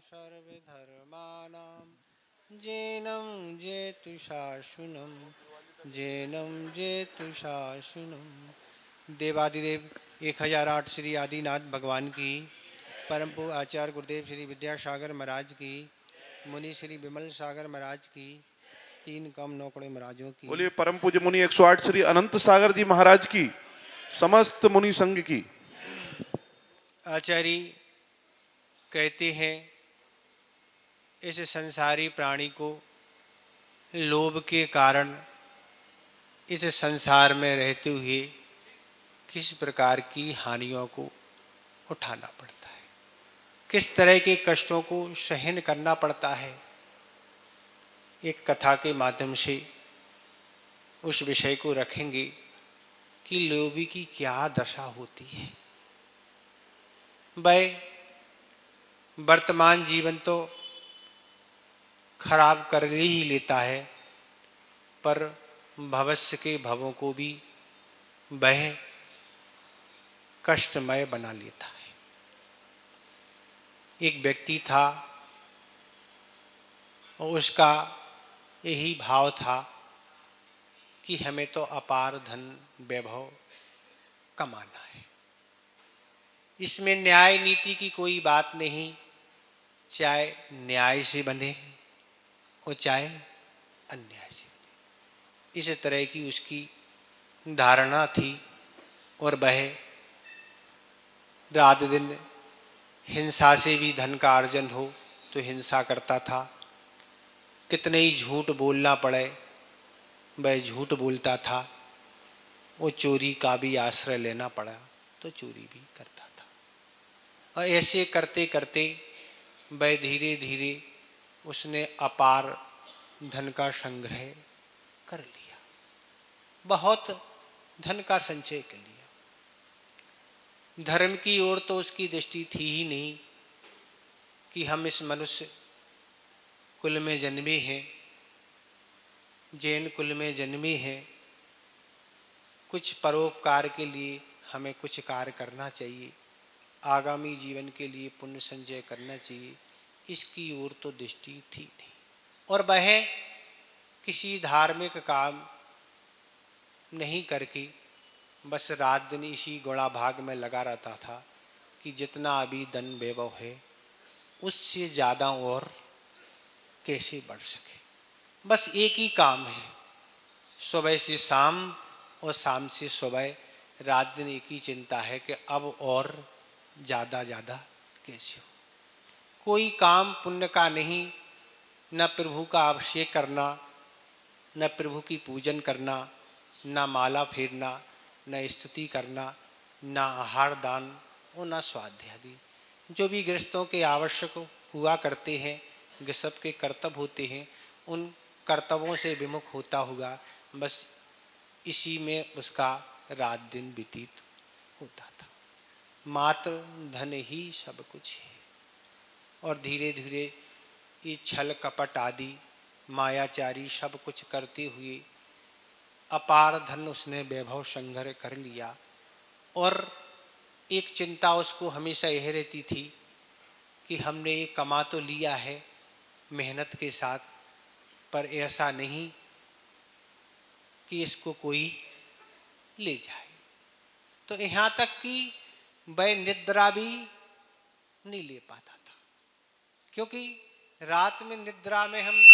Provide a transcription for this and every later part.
सर्वधर्माणां जैनं जेतु शासनं जैनं जेतु शासनं। देवादिदेव 1008 श्री आदिनाथ भगवान की, परम पूज्य आचार्य गुरुदेव श्री विद्यासागर महाराज की, मुनि श्री विमल सागर महाराज की, 3 कम नौकड़े महाराजों की। बोलिए परम पूज्य मुनि 108 श्री अनंत सागर जी महाराज की, समस्त मुनि संघ की। आचार्य कहते हैं इस संसारी प्राणी को लोभ के कारण इस संसार में रहते हुए किस प्रकार की हानियों को उठाना पड़ता है, किस तरह के कष्टों को सहन करना पड़ता है। एक कथा के माध्यम से उस विषय को रखेंगे कि लोभी की क्या दशा होती है। वह वर्तमान जीवन तो खराब कर ही लेता है, पर भविष्य के भवों को भी वह कष्टमय बना लेता है। एक व्यक्ति था और उसका यही भाव था कि हमें तो अपार धन वैभव कमाना है। इसमें न्याय नीति की कोई बात नहीं, चाहे न्याय से बने और चाहे अन्याय से बने, इस तरह की उसकी धारणा थी। और वह रात दिन हिंसा से भी धन का अर्जन हो तो हिंसा करता था। कितने ही झूठ बोलना पड़े वह झूठ बोलता था। वो चोरी का भी आश्रय लेना पड़ा तो चोरी भी करता था। और ऐसे करते करते वह धीरे धीरे उसने अपार धन का संग्रह कर लिया, बहुत धन का संचय कर लिया। धर्म की ओर तो उसकी दृष्टि थी ही नहीं कि हम इस मनुष्य कुल में जन्मे हैं, जैन कुल में जन्मे हैं, कुछ परोपकार के लिए हमें कुछ कार्य करना चाहिए, आगामी जीवन के लिए पुण्य संचय करना चाहिए, इसकी ओर तो दृष्टि थी नहीं। और वह किसी धार्मिक काम नहीं करके बस रात दिन इसी गुणा भाग में लगा रहता था कि जितना अभी धन वैभव है उससे ज़्यादा और कैसे बढ़ सके। बस एक ही काम है, सुबह से शाम और शाम से सुबह, रात दिन एक ही चिंता है कि अब और ज़्यादा कैसे हो। कोई काम पुण्य का नहीं, न प्रभु का अभिषेक करना, न प्रभु की पूजन करना, न माला फेरना, न स्तुति करना, न आहार दान और न स्वाध्याय आदि जो भी गृहस्थों के आवश्यक हुआ करते हैं, गृहस्थ के कर्तव्य होते हैं, उन कर्तव्यों से विमुख होता हुआ बस इसी में उसका रात दिन व्यतीत होता था। मात्र धन ही सब कुछ है। और धीरे धीरे ये छल कपट आदि मायाचारी सब कुछ करते हुए अपार धन उसने वैभव संग्रह कर लिया। और एक चिंता उसको हमेशा यह रहती थी कि हमने ये कमा तो लिया है मेहनत के साथ, पर ऐसा नहीं कि इसको कोई ले जाए। तो यहाँ तक कि वह निद्रा भी नहीं ले पाता था, क्योंकि रात में निद्रा में हम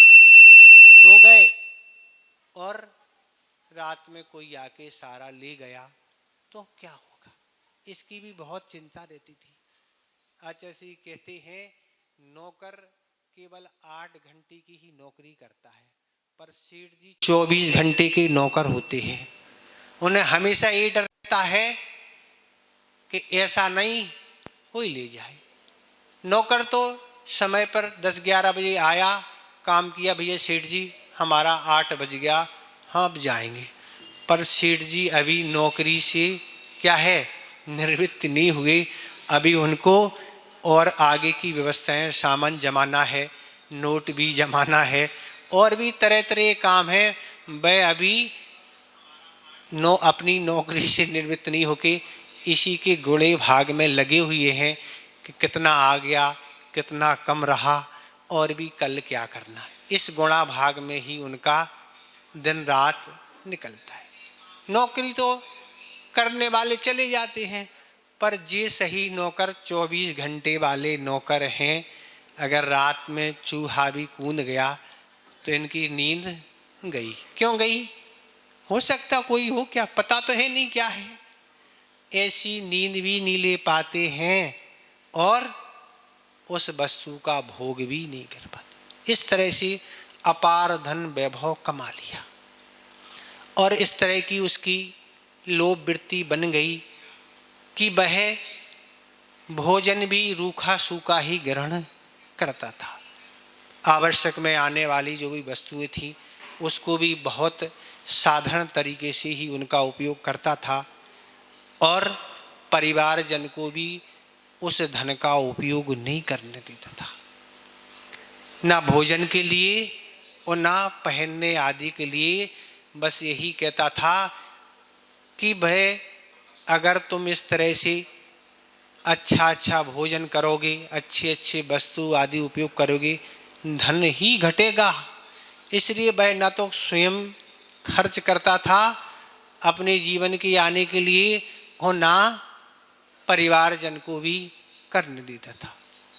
सो गए और रात में कोई आके सारा ले गया तो क्या होगा, इसकी भी बहुत चिंता रहती थी। आचार्य जी कहते हैं नौकर केवल 8 घंटे की ही नौकरी करता है, पर सेठ जी 24 घंटे के नौकर होते हैं। उन्हें हमेशा ये डर रहता है कि ऐसा नहीं कोई ले जाए। नौकर तो समय पर 10-11 बजे आया, काम किया, भैया सेठ जी हमारा 8 बज गया, हाँ अब जाएंगे। पर सेठ जी अभी नौकरी से क्या है निवृत्त नहीं हुए, अभी उनको और आगे की व्यवस्थाएं, सामान जमाना है, नोट भी जमाना है, और भी तरह तरह काम है। वह अभी अपनी नौकरी से निवृत्त नहीं होके इसी के गुणे भाग में लगे हुए हैं कि कितना आ गया, कितना कम रहा और भी कल क्या करना है। इस गुणा भाग में ही उनका दिन रात निकलता है। नौकरी तो करने वाले चले जाते हैं, पर जे सही नौकर 24 घंटे वाले नौकर हैं, अगर रात में चूहा भी कूद गया तो इनकी नींद गई। क्यों गई? हो सकता कोई हो, क्या पता तो है नहीं क्या है। ऐसी नींद भी नहीं ले पाते हैं और उस वस्तु का भोग भी नहीं कर पाते। इस तरह से अपार धन वैभव कमा लिया और इस तरह की उसकी लोभ वृत्ति बन गई कि वह भोजन भी रूखा सूखा ही ग्रहण करता था। आवश्यक में आने वाली जो भी वस्तुएं थी उसको भी बहुत साधारण तरीके से ही उनका उपयोग करता था और परिवारजन को भी उस धन का उपयोग नहीं करने देता था, ना भोजन के लिए और ना पहनने आदि के लिए। बस यही कहता था कि भाई अगर तुम इस तरह से अच्छा भोजन करोगे, अच्छे वस्तु आदि उपयोग करोगे, धन ही घटेगा। इसलिए वह न तो स्वयं खर्च करता था अपने जीवन के आने के लिए और ना परिवारजन को भी करने देता था।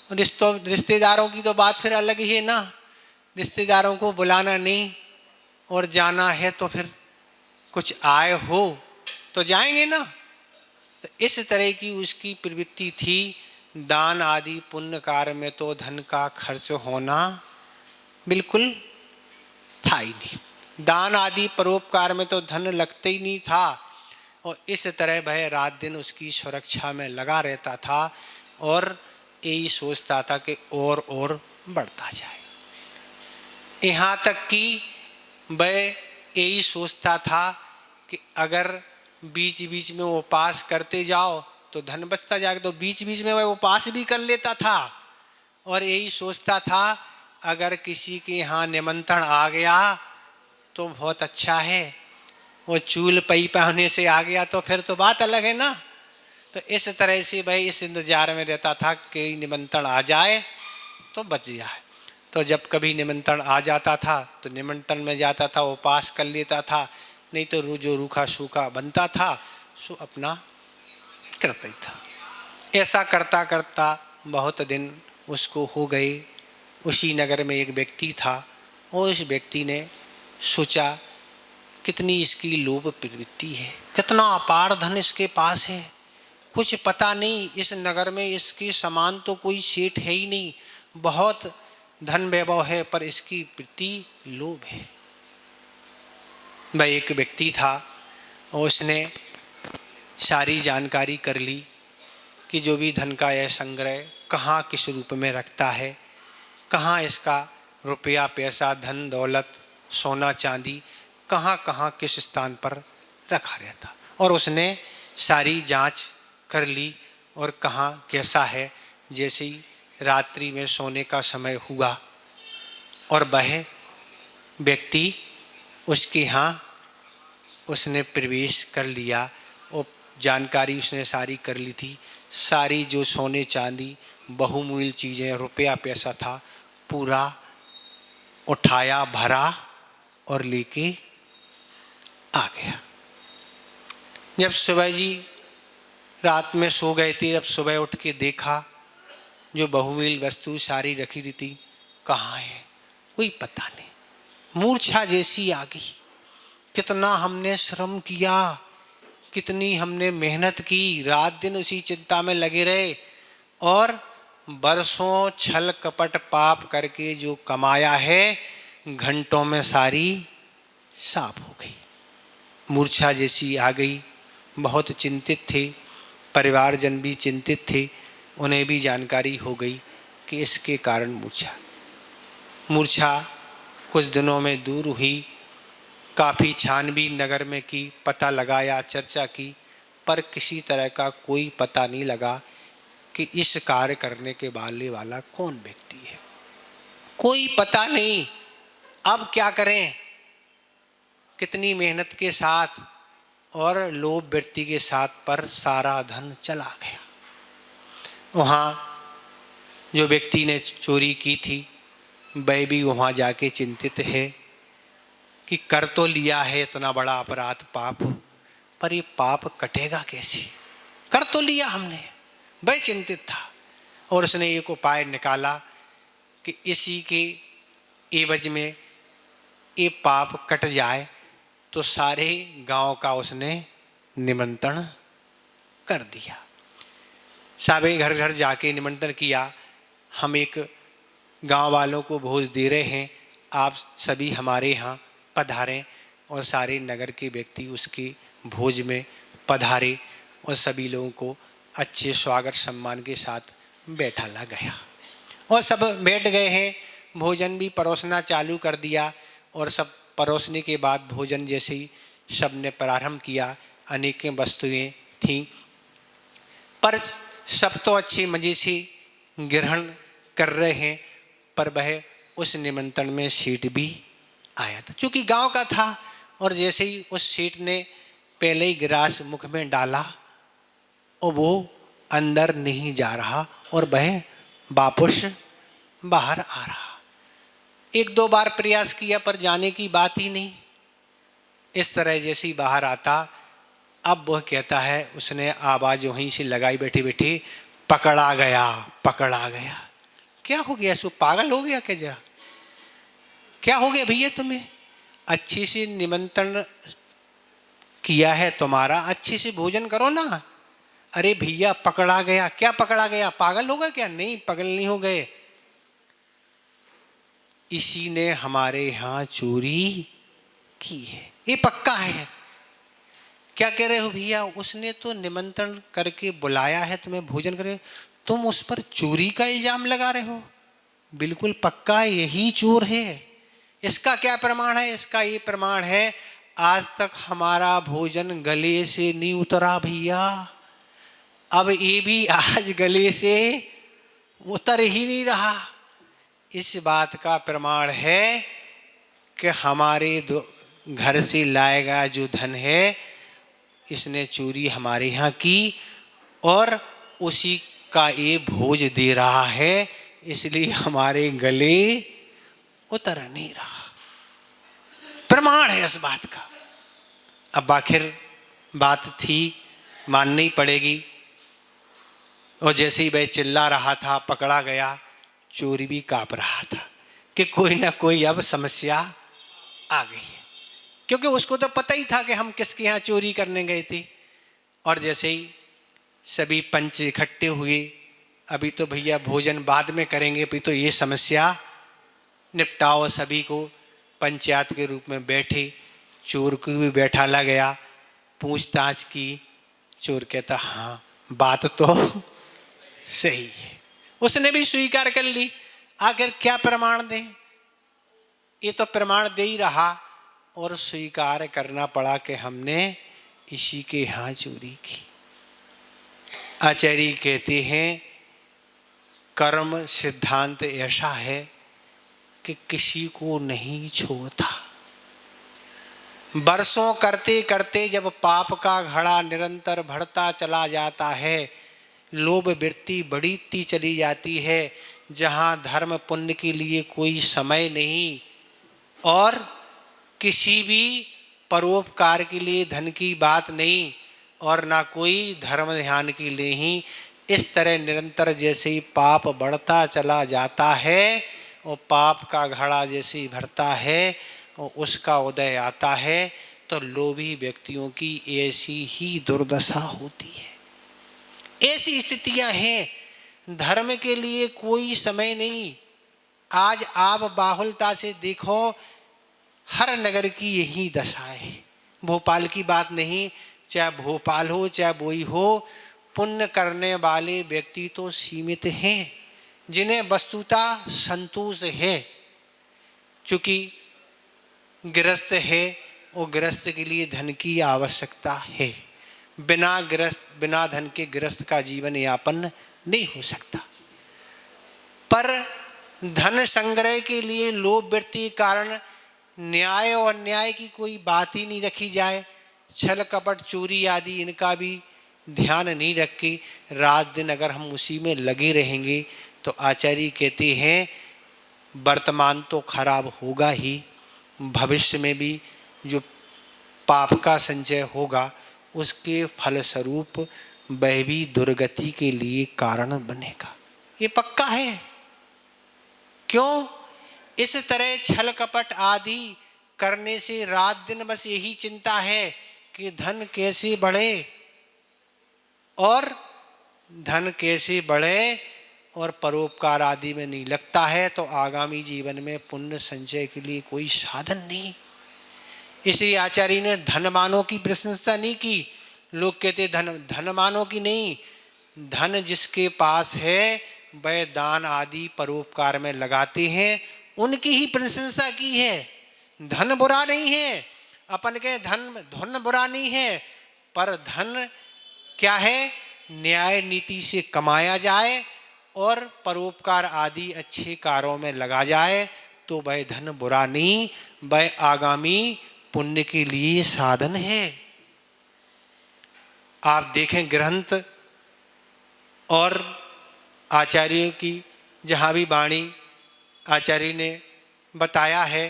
रिश्तेदारों की तो बात फिर अलग ही है ना। रिश्तेदारों को बुलाना नहीं और जाना है तो फिर कुछ आए हो तो जाएंगे ना। तो इस तरह की उसकी प्रवृत्ति थी। दान आदि पुण्य कार्य में तो धन का खर्च होना बिल्कुल था ही नहीं। दान आदि परोपकार में तो धन लगते ही नहीं था और इस तरह वह रात दिन उसकी सुरक्षा में लगा रहता था और यही सोचता था कि और बढ़ता जाए। यहाँ तक कि वह यही सोचता था कि अगर बीच बीच में उपास करते जाओ तो धन बचता जाएगा, तो बीच बीच में वह उपास भी कर लेता था और यही सोचता था अगर किसी के यहाँ निमंत्रण आ गया तो बहुत अच्छा है, वो चूल पई पहने से आ गया तो फिर तो बात अलग है ना। तो इस तरह से भाई इस इंतजार में रहता था कि निमंत्रण आ जाए तो बच जाए। तो जब कभी निमंत्रण आ जाता था तो निमंत्रण में जाता था, उपास कर लेता था, नहीं तो जो रूखा सूखा बनता था सो अपना करता ही था। ऐसा करता करता बहुत दिन उसको हो गए। उसी नगर में एक व्यक्ति था और उस व्यक्ति ने सोचा कितनी इसकी लोभ प्रवृत्ति है, कितना अपार धन इसके पास है, कुछ पता नहीं इस नगर में इसके समान तो कोई सेठ है ही नहीं, बहुत धन वैभव है पर इसकी वृत्ति लोभ है। वह एक व्यक्ति था और उसने सारी जानकारी कर ली कि जो भी धन का यह संग्रह कहाँ किस रूप में रखता है, कहाँ इसका रुपया पैसा धन दौलत सोना चांदी कहाँ कहाँ किस स्थान पर रखा रहता, और उसने सारी जांच कर ली और कहाँ कैसा है। जैसे ही रात्रि में सोने का समय हुआ और वह व्यक्ति उसके यहाँ उसने प्रवेश कर लिया और जानकारी उसने सारी कर ली थी। सारी जो सोने चांदी बहुमूल्य चीज़ें रुपया पैसा था पूरा उठाया भरा और लेके आ गया। जब सुबह जी रात में सो गए थे, जब सुबह उठ के देखा जो बहुमूल्य वस्तु सारी रखी हुई थी कहाँ है कोई पता नहीं। मूर्छा जैसी आ गई। कितना हमने श्रम किया, कितनी हमने मेहनत की, रात दिन उसी चिंता में लगे रहे और बरसों छल कपट पाप करके जो कमाया है घंटों में सारी साफ हो गई। मूर्छा जैसी आ गई। बहुत चिंतित थे, परिवारजन भी चिंतित थे, उन्हें भी जानकारी हो गई कि इसके कारण मूर्छा कुछ दिनों में दूर हुई। काफ़ी छानबीन नगर में की, पता लगाया, चर्चा की, पर किसी तरह का कोई पता नहीं लगा कि इस कार्य करने के वाला कौन व्यक्ति है। कोई पता नहीं। अब क्या करें। कितनी मेहनत के साथ और लोभ वृत्ति के साथ पर सारा धन चला गया। वहाँ जो व्यक्ति ने चोरी की थी वह भी वहाँ जाके चिंतित है कि कर तो लिया है इतना बड़ा अपराध पाप, पर ये पाप कटेगा कैसे, कर तो लिया हमने। वह चिंतित था और उसने एक उपाय निकाला कि इसी के एवज में ये पाप कट जाए, तो सारे गांव का उसने निमंत्रण कर दिया। सारे घर घर जाके निमंत्रण किया, हम एक गांव वालों को भोज दे रहे हैं, आप सभी हमारे यहाँ पधारें। और सारे नगर के व्यक्ति उसके भोज में पधारे और सभी लोगों को अच्छे स्वागत सम्मान के साथ बैठाला गया। और सब बैठ गए हैं, भोजन भी परोसना चालू कर दिया। और सब परोसने के बाद भोजन जैसे ही सब ने प्रारंभ किया, अनेक वस्तुएं थीं, पर सब तो अच्छे मज़े से ग्रहण कर रहे हैं। पर वह उस निमंत्रण में सेठ भी आया था, क्योंकि गांव का था। और जैसे ही उस सेठ ने पहले ही गिलास मुख में डाला और वो अंदर नहीं जा रहा और वह वापस बाहर आ रहा। एक दो बार प्रयास किया पर जाने की बात ही नहीं। इस तरह जैसे ही बाहर आता, अब वह कहता है, उसने आवाज़ वहीं से लगाई बैठे बैठे, पकड़ा गया, पकड़ा गया। क्या हो गया, इसको पागल हो गया क्या? क्या हो गया भैया तुम्हें? अच्छी से निमंत्रण किया है तुम्हारा, अच्छे से भोजन करो ना। अरे भैया पकड़ा गया, क्या पकड़ा गया, पागल हो गया क्या? नहीं, पागल नहीं हो गए, इसी ने हमारे यहाँ चोरी की है, ये पक्का है। क्या कह रहे हो भैया? उसने तो निमंत्रण करके बुलाया है तुम्हें भोजन करे, तुम उस पर चोरी का इल्जाम लगा रहे हो? बिल्कुल पक्का यही चोर है। इसका क्या प्रमाण है? इसका ये प्रमाण है, आज तक हमारा भोजन गले से नहीं उतरा भैया, अब ये भी आज गले से उतर ही नहीं रहा। इस बात का प्रमाण है कि हमारे घर से लाया गया जो धन है, इसने चोरी हमारे यहाँ की और उसी का ये भोज दे रहा है, इसलिए हमारे गले उतर नहीं रहा। प्रमाण है इस बात का। अब आखिर बात थी, माननी पड़ेगी। और जैसे ही वह चिल्ला रहा था, पकड़ा गया, चोरी भी काँप रहा था कि कोई ना कोई अब समस्या आ गई है, क्योंकि उसको तो पता ही था कि हम किसके यहाँ चोरी करने गए थे। और जैसे ही सभी पंच इकट्ठे हुए, अभी तो भैया भोजन बाद में करेंगे, अभी तो ये समस्या निपटाओ। सभी को पंचायत के रूप में बैठे, चोर को भी बैठाला गया, पूछताछ की। चोर कहता हाँ बात तो सही है, उसने भी स्वीकार कर ली। आखिर क्या प्रमाण दें, ये तो प्रमाण दे ही रहा और स्वीकार करना पड़ा कि हमने इसी के यहाँ चोरी की। आचार्य कहते हैं कर्म सिद्धांत ऐसा है कि किसी को नहीं छोड़ता। बरसों करते करते जब पाप का घड़ा निरंतर बढ़ता चला जाता है, लोभ वृत्ति बढ़ती चली जाती है, जहाँ धर्म पुण्य के लिए कोई समय नहीं और किसी भी परोपकार के लिए धन की बात नहीं और ना कोई धर्म ध्यान के लिए ही, इस तरह निरंतर जैसे ही पाप बढ़ता चला जाता है और पाप का घड़ा जैसे ही भरता है और उसका उदय आता है, तो लोभी व्यक्तियों की ऐसी ही दुर्दशा होती है। ऐसी स्थितियां हैं, धर्म के लिए कोई समय नहीं। आज आप बाहुलता से देखो, हर नगर की यही दशा है। भोपाल की बात नहीं, चाहे भोपाल हो चाहे बोई हो, पुण्य करने वाले व्यक्ति तो सीमित हैं, जिन्हें वस्तुतः संतोष है। क्योंकि गृहस्थ है और गृहस्थ के लिए धन की आवश्यकता है, बिना धन के गृहस्थ का जीवन यापन नहीं हो सकता। पर धन संग्रह के लिए लोभ वृत्ति के कारण न्याय और अन्याय की कोई बात ही नहीं रखी जाए। छल कपट चोरी आदि इनका भी ध्यान नहीं रख के रात दिन अगर हम उसी में लगे रहेंगे तो आचार्य कहते हैं वर्तमान तो खराब होगा ही, भविष्य में भी जो पाप का संचय होगा उसके फलस्वरूप वह भी दुर्गति के लिए कारण बनेगा। ये पक्का है। क्यों? इस तरह छल कपट आदि करने से रात दिन बस यही चिंता है कि धन कैसे बढ़े और धन कैसे बढ़े और परोपकार आदि में नहीं लगता है तो आगामी जीवन में पुण्य संचय के लिए कोई साधन नहीं। इसलिए आचार्य ने धनवानों की प्रशंसा नहीं की। लोग कहते धनवानों की नहीं, धन जिसके पास है वह दान आदि परोपकार में लगाते हैं उनकी ही प्रशंसा की है। धन बुरा नहीं है, अपन के धन बुरा नहीं है, पर धन क्या है? न्याय नीति से कमाया जाए और परोपकार आदि अच्छे कार्यों में लगा जाए तो वह धन बुरा नहीं, वह आगामी पुण्य के लिए साधन है। आप देखें ग्रंथ और आचार्यों की जहाँ भी वाणी आचार्य ने बताया है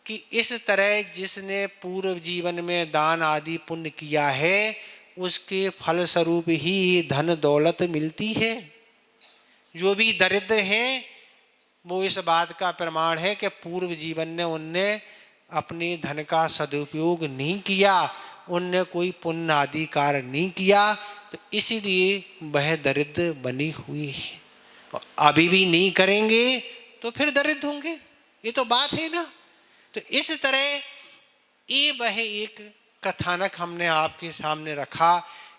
कि इस तरह जिसने पूर्व जीवन में दान आदि पुण्य किया है उसके फलस्वरूप ही धन दौलत मिलती है। जो भी दरिद्र हैं वो इस बात का प्रमाण है कि पूर्व जीवन में उनने अपने धन का सदुपयोग नहीं किया, उनने कोई पुण्य आदि कार्य नहीं किया, तो इसीलिए वह दरिद्र बनी हुई है। अभी भी नहीं करेंगे तो फिर दरिद्र होंगे, ये तो बात है ना। तो इस तरह ये वह एक कथानक हमने आपके सामने रखा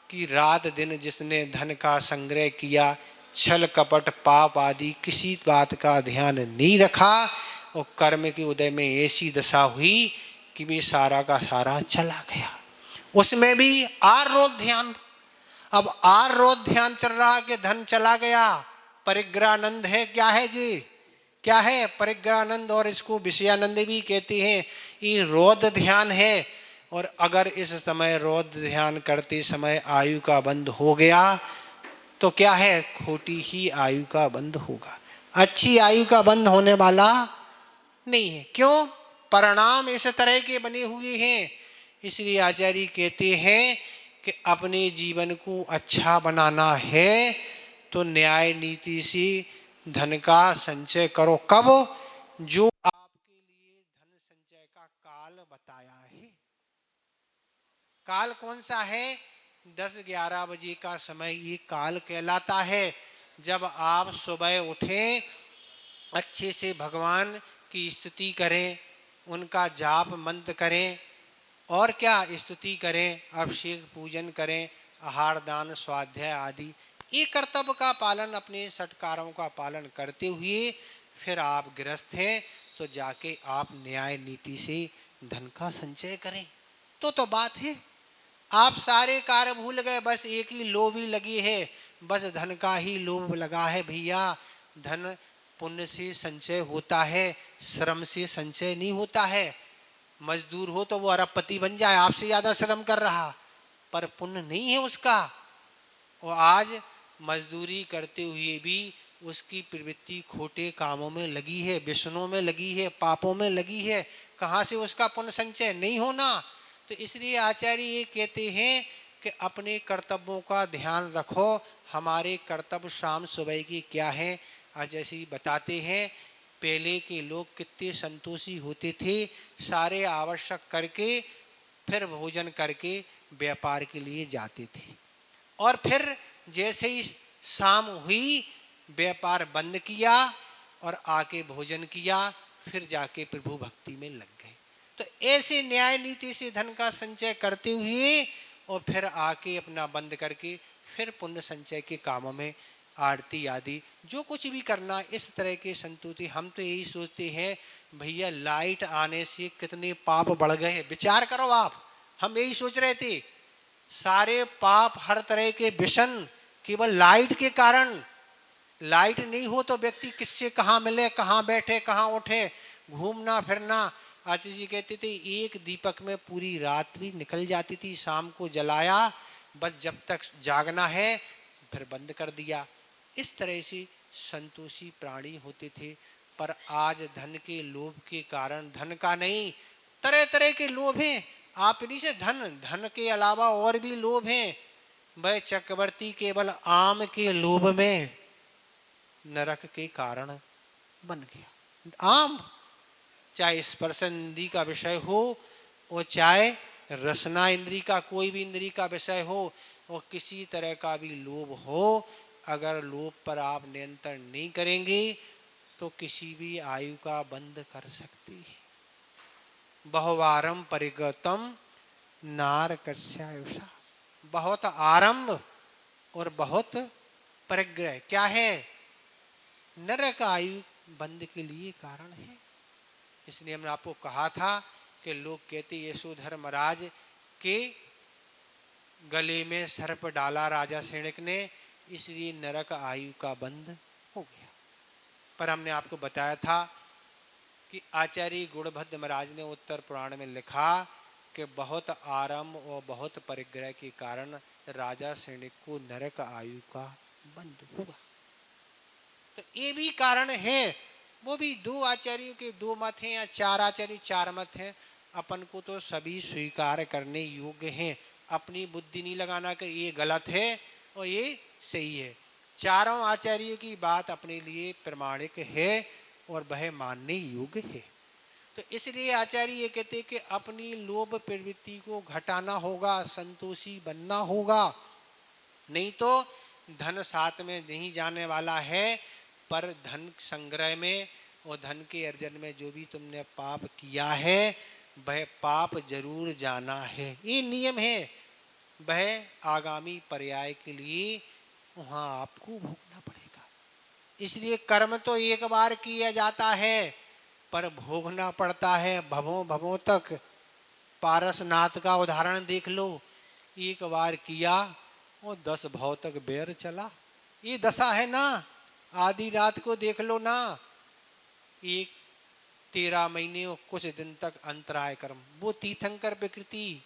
कि रात दिन जिसने धन का संग्रह किया, छल कपट पाप आदि किसी बात का ध्यान नहीं रखा और कर्म के उदय में ऐसी दशा हुई कि भी सारा का सारा चला गया। उसमें भी आर रोज ध्यान, अब आर रोज ध्यान चल रहा कि धन चला गया, परिग्रहानंद है। क्या है जी? क्या है? परिग्रहानंद, और इसको विषयानंद भी कहते हैं। ये रोध ध्यान है। और अगर इस समय रोध ध्यान करते समय आयु का बंध हो गया तो क्या है? खोटी ही आयु का बंध होगा, अच्छी आयु का बंध होने वाला नहीं है। क्यों? परिणाम इस तरह के बने हुए हैं। इसलिए आचार्य कहते हैं कि अपने जीवन को अच्छा बनाना है तो न्याय नीति से धन का संचय करो। कब? जो आपके लिए धन संचय का काल बताया है। काल कौन सा है? 10-11 बजे का समय ये काल कहलाता है। जब आप सुबह उठें, अच्छे से भगवान की स्तुति करें, उनका जाप मंत्र करें और क्या स्तुति करें, अभिषेक पूजन करें, आहार दान स्वाध्याय आदि ये कर्तव्य का पालन, अपने सत्कारों का पालन करते हुए फिर आप गृहस्थ हैं तो जाके आप न्याय नीति से धन का संचय करें। तो बात है। आप सारे कार्य भूल गए, बस एक ही लोभ ही लगी है, बस धन का ही लोभ लगा है। भैया धन पुण्य से संचय होता है, श्रम से संचय नहीं होता है। मजदूर हो तो वो अरबपति बन जाए, आपसे ज्यादा श्रम कर रहा, पर पुण्य नहीं है उसका। और आज मजदूरी करते हुए भी उसकी प्रवृत्ति खोटे कामों में लगी है, व्यसनों में लगी है, पापों में लगी है। कहाँ से उसका पुण्य संचय नहीं होना। तो इसलिए आचार्य ये कहते हैं कि अपने कर्तव्यों का ध्यान रखो। हमारे कर्तव्य शाम सुबह की क्या है? आज ऐसे बताते हैं, पहले के लोग कितने संतोषी होते थे, सारे आवश्यक करके फिर भोजन करके व्यापार के लिए जाते थे, और फिर जैसे ही शाम हुई व्यापार बंद किया और आके भोजन किया, फिर जाके प्रभु भक्ति में लग गए। तो ऐसे न्याय नीति से धन का संचय करते हुए और फिर आके अपना बंद करके फिर पुण्य संचय के कामों में आरती आदि जो कुछ भी करना, इस तरह के संतुति। हम तो यही सोचते हैं भैया लाइट आने से कितने पाप बढ़ गए, विचार करो आप। हम यही सोच रहे थे, सारे पाप हर तरह के व्यसन केवल लाइट के कारण। लाइट नहीं हो तो व्यक्ति किससे कहाँ मिले, कहाँ बैठे, कहाँ उठे, घूमना फिरना। आचार्य जी कहते थे एक दीपक में पूरी रात्रि निकल जाती थी, शाम को जलाया बस जब तक जागना है फिर बंद कर दिया। इस तरह से संतोषी प्राणी होते थे। पर आज धन के लोभ के कारण, धन का नहीं, तरह तरह के लोभ हैं। आप इन्हीं से धन के अलावा और भी लोभ हैं। वह चक्रवर्ती केवल आम के लोभ में नरक के कारण बन गया। आम, चाहे स्पर्श इंद्री का विषय हो और चाहे रसना इंद्री का, कोई भी इंद्री का विषय हो और किसी तरह का भी लोभ हो, अगर लोभ पर आप नियंत्रण नहीं करेंगे तो किसी भी आयु का बंद कर सकती है। बहुवारम परिगतम नारकस्यायुषा, बहुत आरंभ और बहुत परिग्रह क्या है? नरक आयु बंद के लिए कारण है। इसलिए हमने आपको कहा था कि लोग कहते यशोधर महाराज के गले में सर्प डाला राजा सैनिक ने, इसलिए नरक आयु का बंद हो गया। पर हमने आपको बताया था कि आचार्य गुणभद्र महाराज ने उत्तर पुराण में लिखा कि बहुत आरंभ और बहुत परिग्रह के कारण राजा सैनिक को नरक आयु का बंद हुआ। तो ये भी कारण है। वो भी दो आचार्यों के दो मत हैं या चार आचार्य चार मत हैं, अपन को तो सभी स्वीकार करने योग्य हैं। अपनी बुद्धि नहीं लगाना कि ये गलत है और ये सही है। चारों आचार्यों की बात अपने लिए प्रमाणिक है और वह मानने योग्य है। तो इसलिए आचार्य ये कहते हैं कि अपनी लोभ प्रवृत्ति को घटाना होगा, संतोषी बनना होगा, नहीं तो धन साथ में नहीं जाने वाला है। पर धन संग्रह में और धन के अर्जन में जो भी तुमने पाप किया है वह पाप जरूर जाना है, ये नियम है। वह आगामी पर्याय के लिए वहाँ आपको भोगना पड़ेगा। इसलिए कर्म तो एक बार किया जाता है पर भोगना पड़ता है भवों भवों तक। पारसनाथ का उदाहरण देख लो, एक बार किया और 10 भव तक बेर चला। ये दशा है ना। आदिनाथ को देख लो ना, एक 13 महीने और कुछ दिन तक अंतराय कर्म, वो तीर्थंकर विकृति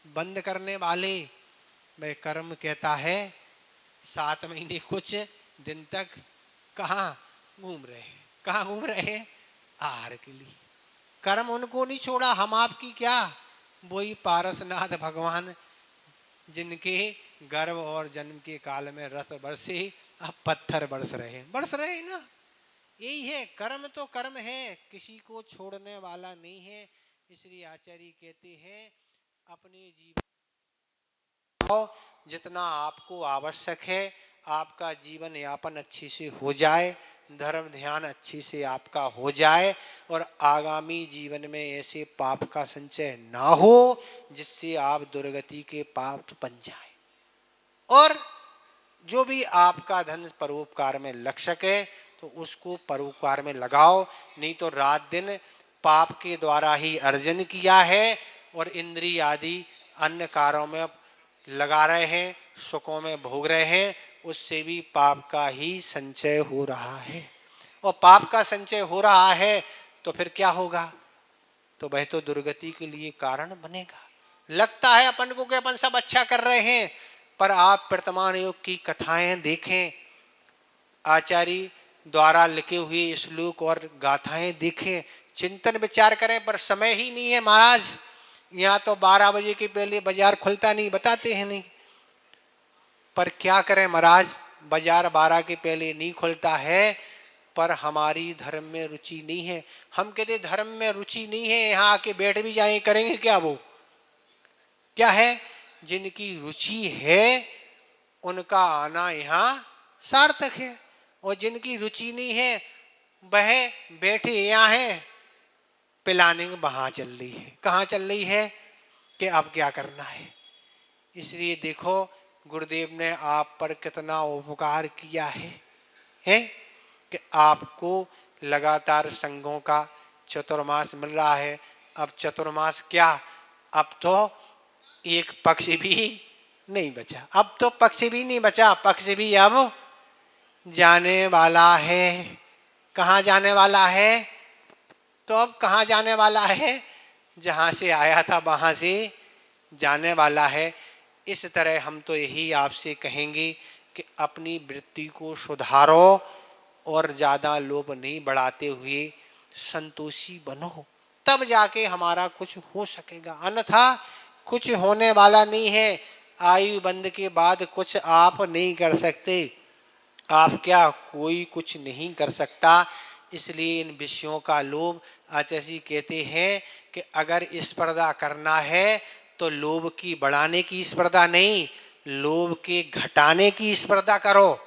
बंद करने वाले, वह कर्म कहता है 7 महीने कुछ दिन तक कहाँ घूम रहे हैं, कहाँ घूम रहे हैं? आहार के लिए। कर्म उनको नहीं छोड़ा, हम आपकी क्या, वही पारसनाथ भगवान जिनके गर्भ और जन्म के काल में रथ बरसे, अब पत्थर बरस रहे हैं, बरस रहे हैं ना। यही है, कर्म तो कर्म है, किसी को छोड़ने वाला नहीं है। इसलिए आचार्य कहते हैं अपने जीवन जितना आपको आवश्यक है, आपका जीवन यापन अच्छे से हो जाए, धर्म ध्यान अच्छे से आपका हो जाए और आगामी जीवन में ऐसे पाप का संचय ना हो जिससे आप दुर्गति के पाप बन जाए। और जो भी आपका धन परोपकार में लग सके तो उसको परोपकार में लगाओ, नहीं तो रात दिन पाप के द्वारा ही अर्जन किया है और इंद्रिय आदि अन्य कार्यों में लगा रहे हैं, सुखों में भोग रहे हैं, उससे भी पाप का ही संचय हो रहा है। और पाप का संचय हो रहा है तो फिर क्या होगा? तो वह तो दुर्गति के लिए कारण बनेगा। लगता है अपन को कि अपन सब अच्छा कर रहे हैं, पर आप वर्तमान योग की कथाएं देखें, आचार्य द्वारा लिखे हुए श्लोक और गाथाएं देखें, चिंतन विचार करें। पर समय ही नहीं है महाराज, यहाँ तो 12 बजे के पहले बाजार खुलता नहीं, बताते हैं नहीं। पर क्या करें महाराज, बाजार 12 के पहले नहीं खुलता है, पर हमारी धर्म में रुचि नहीं है। हम कहते धर्म में रुचि नहीं है, यहाँ आके बैठ भी जाए, करेंगे क्या? वो क्या है? जिनकी रुचि है उनका आना यहाँ सार्थक है, और जिनकी रुचि नहीं है वह बैठे यहाँ है। प्लानिंग वहाँ चल रही है, कहाँ चल रही है कि अब क्या करना है। इसलिए देखो गुरुदेव ने आप पर कितना उपकार किया है कि आपको लगातार संघों का चतुर्मास मिल रहा है। अब चतुर्मास क्या, अब तो एक पक्ष भी नहीं बचा, अब तो पक्ष भी नहीं बचा, पक्ष भी अब जाने वाला है। कहाँ जाने वाला है? तो अब कहाँ जाने वाला है? जहाँ से आया था वहाँ से जाने वाला है। इस तरह हम तो यही आपसे कहेंगे कि अपनी वृत्ति को सुधारो और ज़्यादा लोभ नहीं बढ़ाते हुए संतोषी बनो, तब जाके हमारा कुछ हो सकेगा, अन्यथा कुछ होने वाला नहीं है। आयु बंद के बाद कुछ आप नहीं कर सकते, आप क्या, कोई कुछ नहीं कर सकता। इसलिए इन विषयों का लोभ, आचार्य जी कहते हैं कि अगर स्पर्धा करना है तो लोभ की बढ़ाने की स्पर्धा नहीं, लोभ के घटाने की स्पर्धा करो।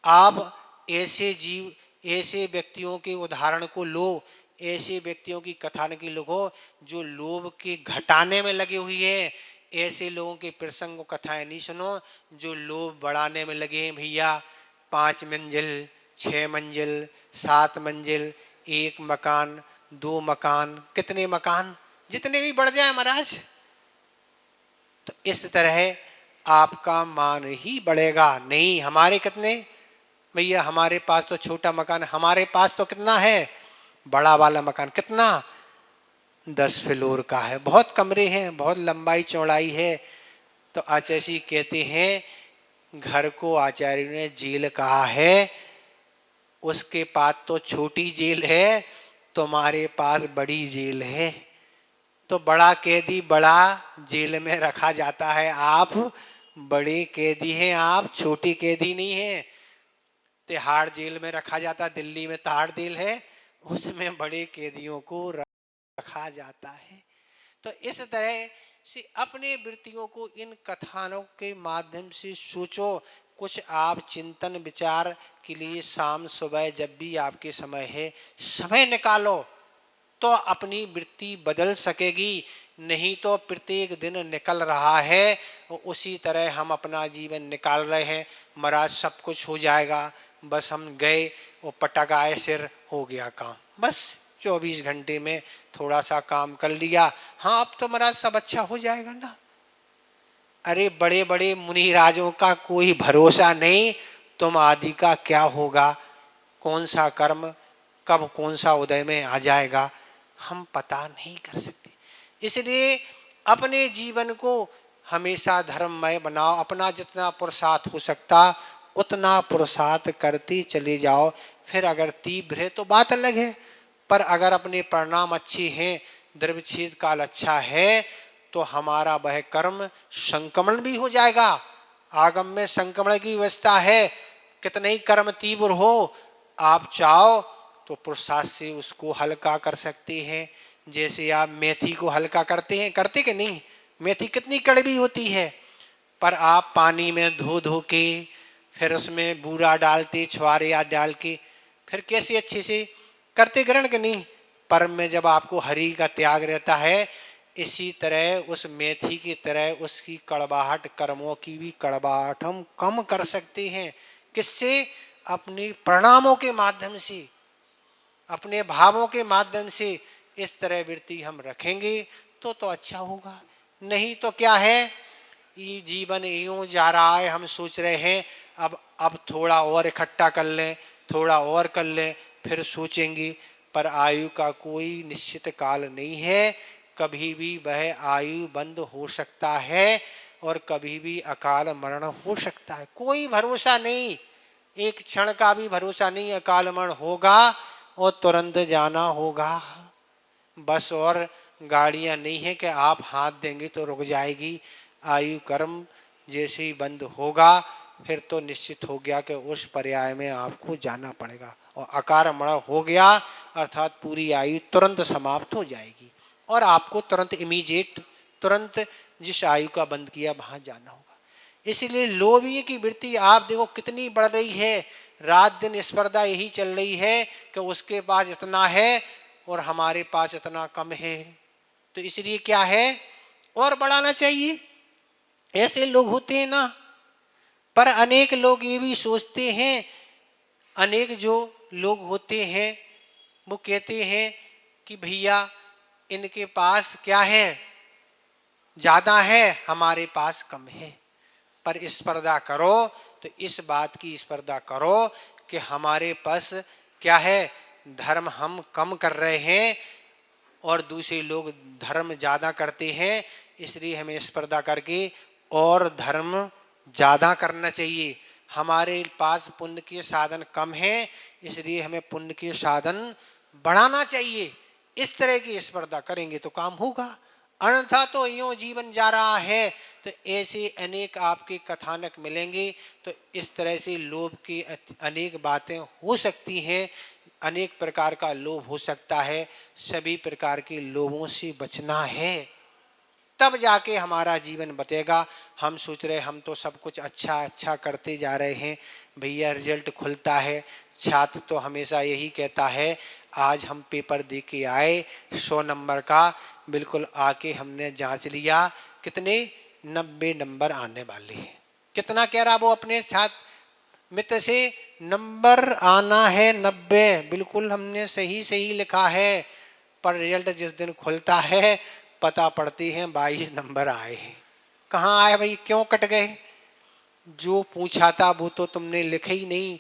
आप ऐसे जीव, ऐसे व्यक्तियों के उदाहरण को लो, ऐसे व्यक्तियों की कथा की लिखो जो लोभ के घटाने में लगे हुए हैं। ऐसे लोगों के प्रसंग कथाएं नहीं सुनो जो लोभ बढ़ाने में लगे हैं। भैया 5 मंजिल, 6 मंजिल, 7 मंजिल, 1 मकान, 2 मकान, कितने मकान, जितने भी बढ़ जाए महाराज, तो इस तरह आपका मान ही बढ़ेगा। नहीं हमारे कितने, भैया हमारे पास तो छोटा मकान, हमारे पास तो कितना है, बड़ा वाला मकान, कितना, 10 फ्लोर का है, बहुत कमरे हैं, बहुत लंबाई चौड़ाई है। तो आचार्य जी कहते हैं घर को आचार्य ने जेल कहा है, उसके पास तो छोटी जेल है, तुम्हारे पास बड़ी जेल है। तो बड़ा कैदी बड़ा जेल में रखा जाता है, आप बड़े कैदी हैं, आप छोटी कैदी नहीं हैं। तिहाड़ जेल में रखा जाता, दिल्ली में तिहाड़ जेल है, उसमें बड़े कैदियों को रखा जाता है। तो इस तरह से अपने वृत्तियों को इन कथानों के माध्यम से सोचो। कुछ आप चिंतन विचार के लिए शाम सुबह जब भी आपके समय है समय निकालो, तो अपनी वृत्ति बदल सकेगी। नहीं तो प्रत्येक दिन निकल रहा है, उसी तरह हम अपना जीवन निकाल रहे हैं। महाराज सब कुछ हो जाएगा, बस हम गए वो पटक आए, सिर हो गया काम, बस 24 घंटे में थोड़ा सा काम कर लिया, हाँ अब तो महाराज सब अच्छा हो जाएगा ना। अरे बड़े बड़े मुनि राजों का कोई भरोसा नहीं, तुम आदि का क्या होगा, कौन सा कर्म कब कौन सा उदय में आ जाएगा, हम पता नहीं कर सकते। इसलिए अपने जीवन को हमेशा धर्ममय बनाओ, अपना जितना पुरुषार्थ हो सकता उतना पुरुषार्थ करते चले जाओ। फिर अगर तीव्र है तो बात अलग है, पर अगर अपने परिणाम अच्छे हैं, द्रव्यच्छेद काल अच्छा है, तो हमारा वह कर्म संक्रमण भी हो जाएगा। आगम में संक्रमण की व्यवस्था है, कितने ही कर्म तीव्र हो, आप चाहो तो पुरुषार्थ से उसको हल्का कर सकते हैं। जैसे आप मेथी को हल्का करते हैं, करते कि नहीं, मेथी कितनी कड़वी होती है, पर आप पानी में धो धो के फिर उसमें बूरा डालते, छुआरे या डाल के फिर कैसे अच्छे से करते ग्रहण के नहीं। पर में जब आपको हरि का त्याग रहता है, इसी तरह उस मेथी की तरह उसकी कड़वाहट, कर्मों की भी कड़वाहट हम कम कर सकते हैं। किससे, अपने परिणामों के माध्यम से, अपने भावों के माध्यम से। इस तरह वृत्ति हम रखेंगे तो अच्छा होगा। नहीं तो क्या है, ये जीवन यूं जा रहा है, हम सोच रहे हैं अब थोड़ा और इकट्ठा कर लें, थोड़ा और कर लें, फिर सोचेंगे। पर आयु का कोई निश्चित काल नहीं है, कभी भी वह आयु बंद हो सकता है और कभी भी अकाल मरण हो सकता है, कोई भरोसा नहीं, एक क्षण का भी भरोसा नहीं। अकाल मरण होगा और तुरंत जाना होगा, बस और गाड़ियां नहीं है कि आप हाथ देंगे तो रुक जाएगी। आयु कर्म जैसे ही बंद होगा फिर तो निश्चित हो गया कि उस पर्याय में आपको जाना पड़ेगा, और अकाल मरण हो गया अर्थात पूरी आयु तुरंत समाप्त हो जाएगी और आपको तुरंत इमीडिएट, तुरंत जिस आयु का बंद किया वहां जाना होगा। इसलिए लोभी की वृत्ति आप देखो कितनी बढ़ रही है, रात दिन स्पर्धा यही चल रही है कि उसके पास इतना है और हमारे पास इतना कम है, तो इसलिए क्या है, और बढ़ाना चाहिए। ऐसे लोग होते हैं ना। पर अनेक लोग ये भी सोचते हैं, अनेक जो लोग होते हैं वो कहते हैं कि भैया इनके पास क्या है, ज्यादा है, हमारे पास कम है। पर स्पर्धा करो तो इस बात की स्पर्धा करो कि हमारे पास क्या है, धर्म हम कम कर रहे हैं और दूसरे लोग धर्म ज्यादा करते हैं, इसलिए हमें स्पर्धा करके और धर्म ज़्यादा करना चाहिए। हमारे पास पुण्य के साधन कम हैं, इसलिए हमें पुण्य के साधन बढ़ाना चाहिए। इस तरह की स्पर्धा करेंगे तो काम होगा, अन्यथा तो यूं जीवन जा रहा है। तो ऐसे अनेक आपके कथानक मिलेंगे। तो इस तरह से लोभ की अनेक बातें हो सकती हैं, अनेक प्रकार का लोभ हो सकता है। सभी प्रकार के लोभों से बचना है, तब जाके हमारा जीवन बचेगा। हम सोच रहे हम तो सब कुछ अच्छा अच्छा करते जा रहे हैं, भैया रिजल्ट खुलता है, छात्र तो हमेशा यही कहता है आज हम पेपर दे के आए 100 नंबर का, बिल्कुल आके हमने जांच लिया कितने 90 नंबर आने वाले हैं। कितना कह रहा वो अपने छात्र मित्र से, नंबर आना है 90, बिल्कुल हमने सही सही लिखा है। पर रिजल्ट जिस दिन खुलता है पता पड़ती है 22 नंबर आए हैं। कहाँ आए भाई, क्यों कट गए? जो पूछा था वो तो तुमने लिखे ही नहीं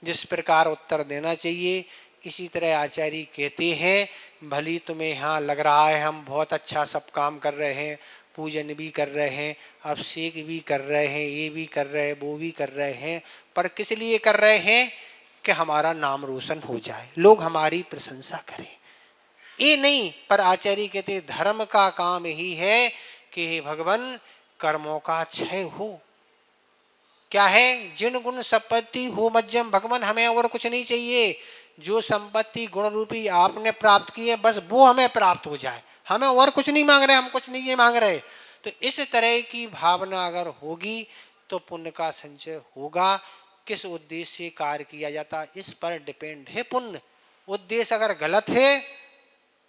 जिस प्रकार उत्तर देना चाहिए। इसी तरह आचार्य कहते हैं भली तुम्हें यहाँ लग रहा है हम बहुत अच्छा सब काम कर रहे हैं, पूजन भी कर रहे हैं, अभिषेक भी कर रहे हैं, ये भी कर रहे हैं, वो भी कर रहे हैं, पर किस लिए कर रहे हैं? कि हमारा नाम रोशन हो जाए, लोग हमारी प्रशंसा करें, ये नहीं। पर आचार्य कहते धर्म का काम यही है कि हे भगवान कर्मों का क्षय हो। क्या है? जिन गुण संपत्ति हो मध्यम, भगवान हमें और कुछ नहीं चाहिए। जो संपत्ति गुण रूपी आपने प्राप्त की है बस वो हमें प्राप्त हो जाए, हमें और कुछ नहीं मांग रहे, हम कुछ नहीं ये मांग रहे। तो इस तरह की भावना अगर होगी तो पुण्य का संचय होगा। किस उद्देश्य से कार्य किया जाता इस पर डिपेंड है पुण्य। उद्देश्य अगर गलत है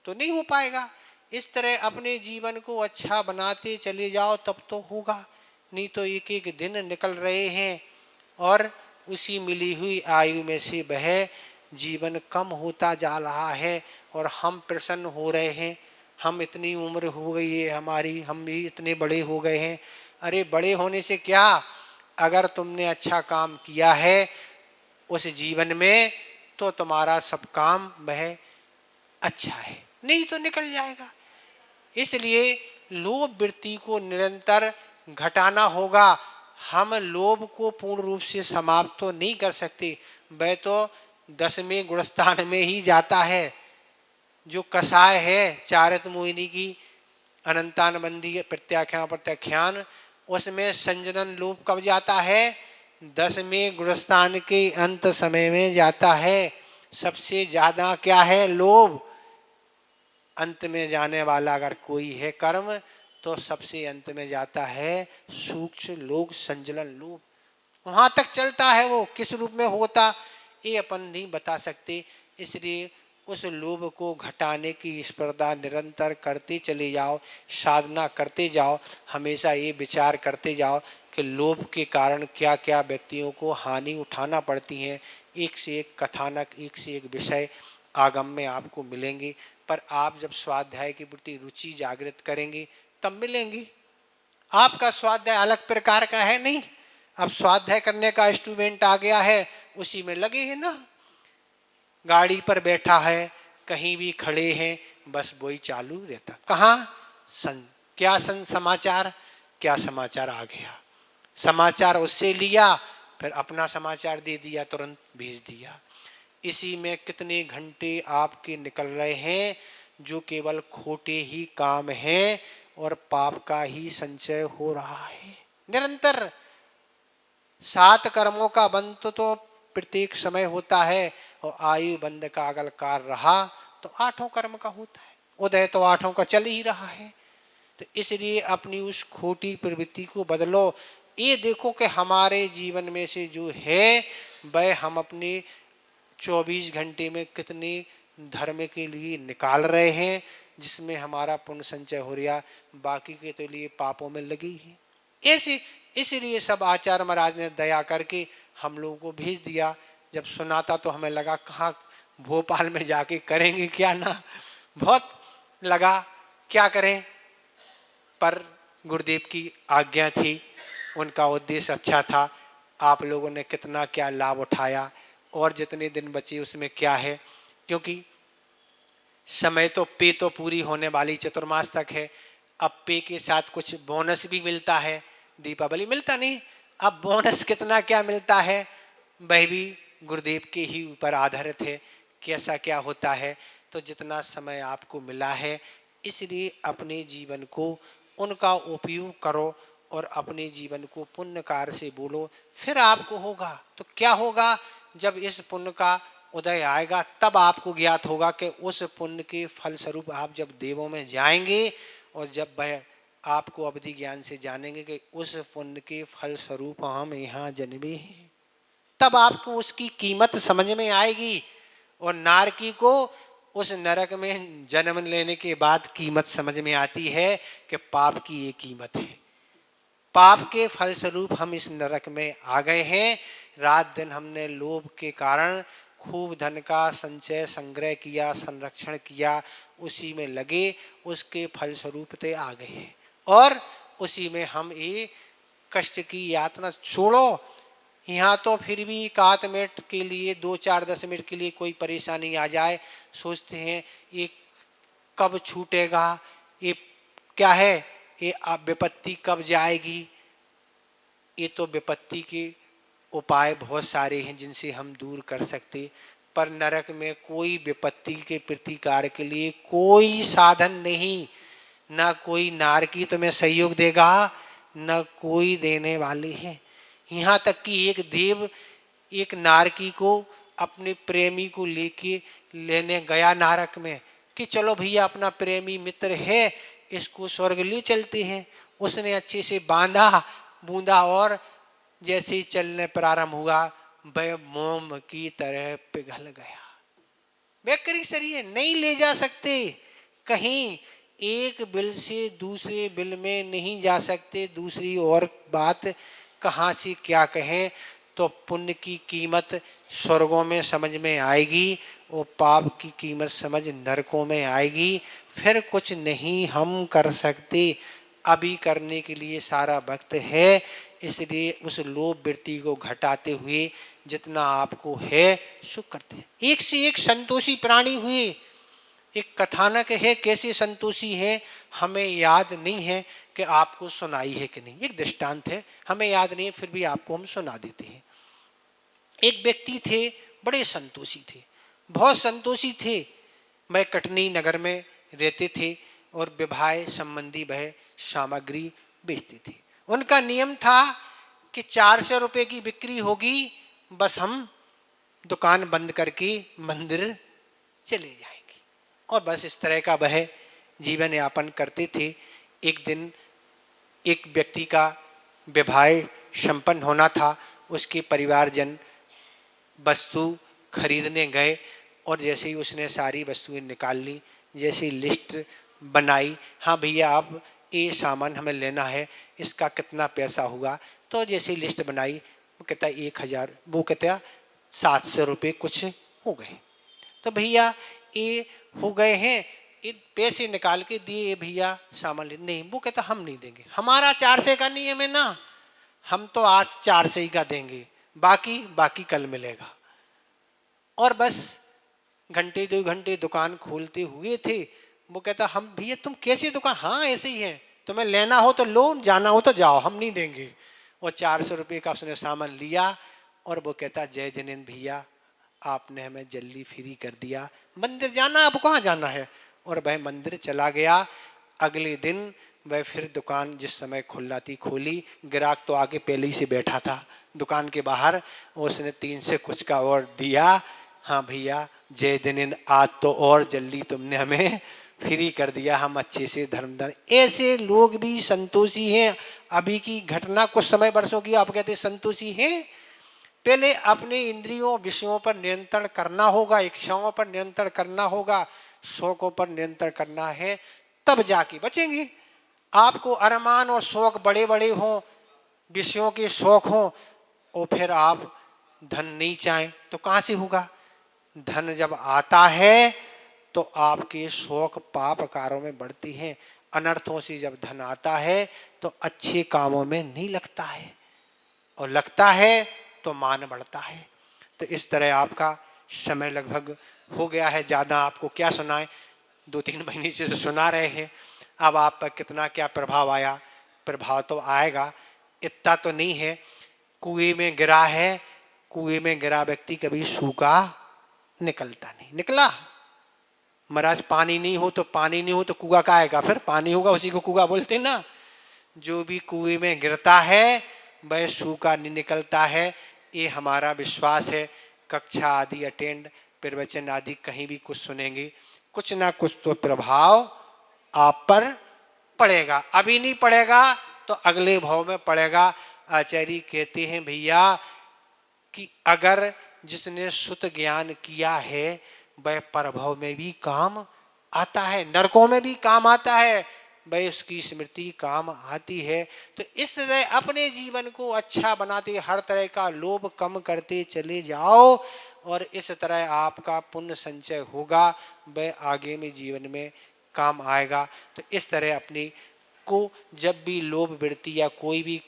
तो नहीं हो पाएगा। इस तरह अपने जीवन को अच्छा बनाते चले जाओ तब तो होगा, नहीं तो एक एक दिन निकल रहे हैं और उसी मिली हुई आयु में से वह जीवन कम होता जा रहा है और हम प्रसन्न हो रहे हैं। हम इतनी उम्र हो गई है हमारी, हम भी इतने बड़े हो गए हैं। अरे बड़े होने से क्या, अगर तुमने अच्छा काम किया है उस जीवन में तो तुम्हारा सब काम वह अच्छा है, नहीं तो निकल जाएगा। इसलिए लोभ वृत्ति को निरंतर घटाना होगा। हम लोभ को पूर्ण रूप से समाप्त तो नहीं कर सकते, वह तो 10वें गुणस्थान में ही जाता है। जो कषाय है चारित मोहिनी की अनंतानबंदी प्रत्याख्यान प्रत्याख्यान, उसमें संजनन लोभ कब जाता है? 10वें गुणस्थान के अंत समय में जाता है। सबसे ज्यादा क्या है? लोभ। अंत में जाने वाला अगर कोई है कर्म तो सबसे अंत में जाता है सूक्ष्म लोभ, संजलन लोभ। वहां तक चलता है, वो किस रूप में होता ये अपन नहीं बता सकते। इसलिए उस लोभ को घटाने की स्पर्धा निरंतर करते चले जाओ, साधना करते जाओ, हमेशा ये विचार करते जाओ कि लोभ के कारण क्या क्या व्यक्तियों को हानि उठाना पड़ती है। एक से एक कथानक, एक से एक विषय आगम में आपको मिलेंगे। पर आप जब स्वाध्याय के प्रति रुचि जागृत करेंगे तब मिलेंगी। आपका स्वाध्याय अलग प्रकार का है नहीं, अब स्वाध्याय करने का स्टूडेंट आ गया है, उसी में लगे हैं ना, गाड़ी पर बैठा है, कहीं भी खड़े हैं, बस वही चालू रहता। कहाँ क्या समाचार, क्या समाचार आ गया, समाचार उससे लिया, फिर अपना समाचार दे दिया, तुरंत भेज दिया। इसी में कितने घंटे आपके निकल रहे हैं जो केवल खोटे ही काम हैं और पाप का ही संचय हो रहा है निरंतर। 7 कर्मों का बंध तो प्रत्येक समय होता है और आयु बंध का अगर कार रहा तो 8 कर्म का होता है, उदय तो 8 का चल ही रहा है। तो इसलिए अपनी उस खोटी प्रवृत्ति को बदलो। ये देखो कि हमारे जीवन में से जो है वह हम अपने 24 घंटे में कितने धर्म के लिए निकाल रहे हैं, जिसमें हमारा पुण्य संचय हो रहा, बाकी के तो लिए पापों में लगी है। ऐसे इसलिए सब आचार्य महाराज ने दया करके हम लोगों को भेज दिया। जब सुनाता तो हमें लगा कहाँ भोपाल में जाके करेंगे क्या ना, बहुत लगा क्या करें, पर गुरुदेव की आज्ञा थी, उनका उद्देश्य अच्छा था। आप लोगों ने कितना क्या लाभ उठाया और जितने दिन बचे उसमें क्या है, क्योंकि समय तो पे तो पूरी होने वाली चतुर्मास तक है। अब पे के साथ कुछ बोनस भी मिलता है, दीपावली मिलता नहीं। अब बोनस कितना क्या मिलता है वह भी गुरुदेव के ही ऊपर आधारित है, कैसा क्या होता है। तो जितना समय आपको मिला है, इसलिए अपने जीवन को उनका उपयोग करो और अपने जीवन को पुण्य कार्य से बोलो, फिर आपको होगा। तो क्या होगा, जब इस पुण्य का उदय आएगा तब आपको ज्ञात होगा कि उस पुण्य के फल स्वरूप आप जब देवों में जाएंगे और जब वह आपको अवधि ज्ञान से जानेंगे कि उस पुण्य के फल स्वरूप हम यहाँ जन्मे हैं, तब आपको उसकी कीमत समझ में आएगी। और नारकी को उस नरक में जन्म लेने के बाद कीमत समझ में आती है कि पाप की ये कीमत है। पाप के फलस्वरूप हम इस नरक में आ गए हैं। रात दिन हमने लोभ के कारण खूब धन का संचय संग्रह किया, संरक्षण किया, उसी में लगे, उसके फलस्वरूप ते आ गए हैं और उसी में हम ये कष्ट की यातना। छोड़ो, यहाँ तो फिर भी एक आध मिनट के लिए, 2-4-10 मिनट के लिए कोई परेशानी आ जाए, सोचते हैं ये कब छूटेगा, ये क्या है, ये विपत्ति कब जाएगी। ये तो विपत्ति के उपाय बहुत सारे हैं जिनसे हम दूर कर सकते, पर नरक में कोई विपत्ति के प्रतिकार के लिए कोई साधन नहीं। ना कोई नारकी तुम्हें सहयोग देगा, न कोई देने वाले हैं। यहाँ तक कि एक देव एक नारकी को अपने प्रेमी को लेने गया नरक में कि चलो भैया अपना प्रेमी मित्र है, इसको स्वर्ग ले चलते हैं। उसने अच्छे से बांधा बूंदा और जैसे ही चलने प्रारंभ हुआ वह मोम की तरह पिघल गया। बेकरी शरीर नहीं ले जा सकते, कहीं एक बिल से दूसरे बिल में नहीं जा सकते। दूसरी और बात कहाँ से क्या कहें, तो पुण्य की कीमत स्वर्गों में समझ में आएगी और पाप की कीमत समझ नरकों में आएगी। फिर कुछ नहीं हम कर सकते, अभी करने के लिए सारा वक्त है। इसलिए उस लोभ वृत्ति को घटाते हुए जितना आपको है सुख करते हैं। एक से एक संतोषी प्राणी हुए। एक कथानक है कैसे संतोषी है, हमें याद नहीं है कि आपको सुनाई है कि नहीं। एक दृष्टांत है, हमें याद नहीं है फिर भी आपको हम सुना देते हैं। एक व्यक्ति थे, बड़े संतोषी थे, बहुत संतोषी थे। मैं कटनी नगर में रहते थे और विवाह संबंधी वह सामग्री बेचते थे। उनका नियम था कि 400 रुपये की बिक्री होगी, बस हम दुकान बंद करके मंदिर चले जाएंगे और बस इस तरह का वह जीवन यापन करते थे। एक दिन एक व्यक्ति का विवाह संपन्न होना था। उसके परिवारजन वस्तु खरीदने गए और जैसे ही उसने सारी वस्तुएं निकाल ली, जैसे ही लिस्ट बनाई, हाँ भैया आप ये सामान हमें लेना है, इसका कितना पैसा हुआ। तो जैसे ही लिस्ट बनाई, वो कहता 1000, वो कहता 700 रुपये कुछ हो गए। तो भैया ये हो गए हैं, ये पैसे निकाल के दिए भैया सामान ले। नहीं, वो कहता हम नहीं देंगे, हमारा 400 का नियम है ना, हम तो आज 400 ही का देंगे, बाकी कल मिलेगा। और बस घंटे 2 घंटे दुकान खोलते हुए थे। वो कहता हम भैया तुम कैसे दुकान, हाँ ऐसे ही है, तुम्हें लेना हो तो लो, जाना हो तो जाओ, हम नहीं देंगे। और 400 रुपये का उसने सामान लिया और वो कहता जय जिनेंद्र भैया आपने हमें जल्दी फ्री कर दिया, मंदिर जाना, अब कहाँ जाना है। और वह मंदिर चला गया। अगले दिन वह फिर दुकान जिस समय खुला थी खोली। ग्राहक तो आगे पहले ही से बैठा था दुकान के बाहर, उसने 300 कुछ का और दिया। हाँ भैया जय जिनेंद्र, आज तो और जल्दी तुमने हमें फ्री कर दिया, हम अच्छे से धर्मदान। ऐसे लोग भी संतोषी हैं। अभी की घटना कुछ समय वर्षों की, आप कहते संतोषी हैं। पहले अपने इंद्रियों विषयों पर नियंत्रण करना होगा, इच्छाओं पर नियंत्रण करना होगा, शौकों पर नियंत्रण करना है, तब जाके बचेंगे। आपको अरमान और शौक बड़े बड़े हों, विषयों के शौक हों, और फिर आप धन नहीं चाहें तो कहाँ से होगा। धन जब आता है तो आपके शौक पाप कारों में बढ़ती हैं। अनर्थों से जब धन आता है तो अच्छे कामों में नहीं लगता है, और लगता है तो मान बढ़ता है। तो इस तरह आपका समय लगभग हो गया है। ज़्यादा आपको क्या सुनाएं, 2-3 महीने से तो सुना रहे हैं। अब आप पर कितना क्या प्रभाव आया, प्रभाव तो आएगा। इतना तो नहीं है। कुएं में गिरा है, कुएं में गिरा व्यक्ति कभी सूखा निकलता नहीं। निकला महाराज, पानी नहीं हो तो कुआं का आएगा, फिर पानी होगा उसी को कुआं बोलते ना। जो भी कुएं में गिरता है वह सूखा नहीं निकलता है, ये हमारा विश्वास है। कक्षा आदि अटेंड, प्रवचन आदि कहीं भी कुछ सुनेंगे, कुछ ना कुछ तो प्रभाव आप पर पड़ेगा। अभी नहीं पड़ेगा तो अगले भाव में पड़ेगा। आचार्य कहते हैं भैया कि अगर जिसने शुद्ध ज्ञान किया है वह परभव में भी काम आता है, नरकों में भी काम आता है, वह उसकी स्मृति काम आती है। तो इस तरह अपने जीवन को अच्छा बनाते, हर तरह का लोभ कम करते चले जाओ और इस तरह आपका पुण्य संचय होगा, वह आगे में जीवन में काम आएगा। तो इस तरह अपनी को जब भी लोभ वृत्ति या कोई भी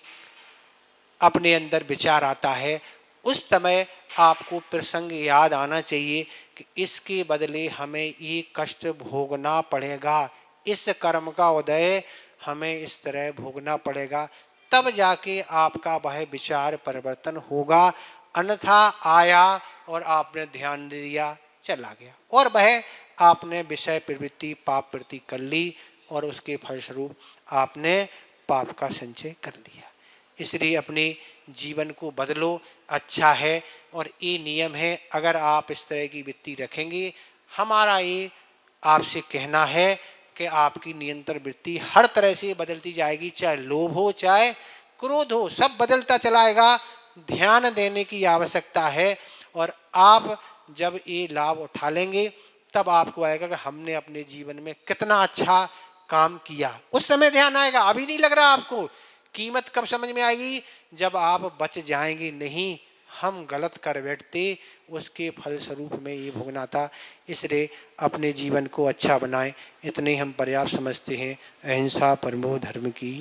अपने अंदर विचार आता है, उस समय आपको प्रसंग याद आना चाहिए कि इसके बदले हमें ये कष्ट भोगना पड़ेगा, इस कर्म का उदय हमें इस तरह भोगना पड़ेगा, तब जाके आपका वह विचार परिवर्तन होगा। अन्यथा आया और आपने ध्यान दिया, चला गया और वह आपने विषय प्रवृत्ति पाप प्रवृत्ति कर ली और उसके फलस्वरूप आपने पाप का संचय कर लिया। इसलिए अपने जीवन को बदलो, अच्छा है। और ये नियम है, अगर आप इस तरह की वृत्ति रखेंगे, हमारा ये आपसे कहना है कि आपकी नियंत्रण वृत्ति हर तरह से बदलती जाएगी, चाहे लोभ हो चाहे क्रोध हो, सब बदलता चलाएगा। ध्यान देने की आवश्यकता है और आप जब ये लाभ उठा लेंगे तब आपको आएगा कि हमने अपने जीवन में कितना अच्छा काम किया, उस समय ध्यान आएगा। अभी नहीं लग रहा आपको। कीमत कब समझ में आएगी? जब आप बच जाएंगे, नहीं हम गलत कर बैठते, उसके फलस्वरूप में ये भोगना था। इसलिए अपने जीवन को अच्छा बनाएं, इतने हम पर्याप्त समझते हैं। अहिंसा परमो धर्म की।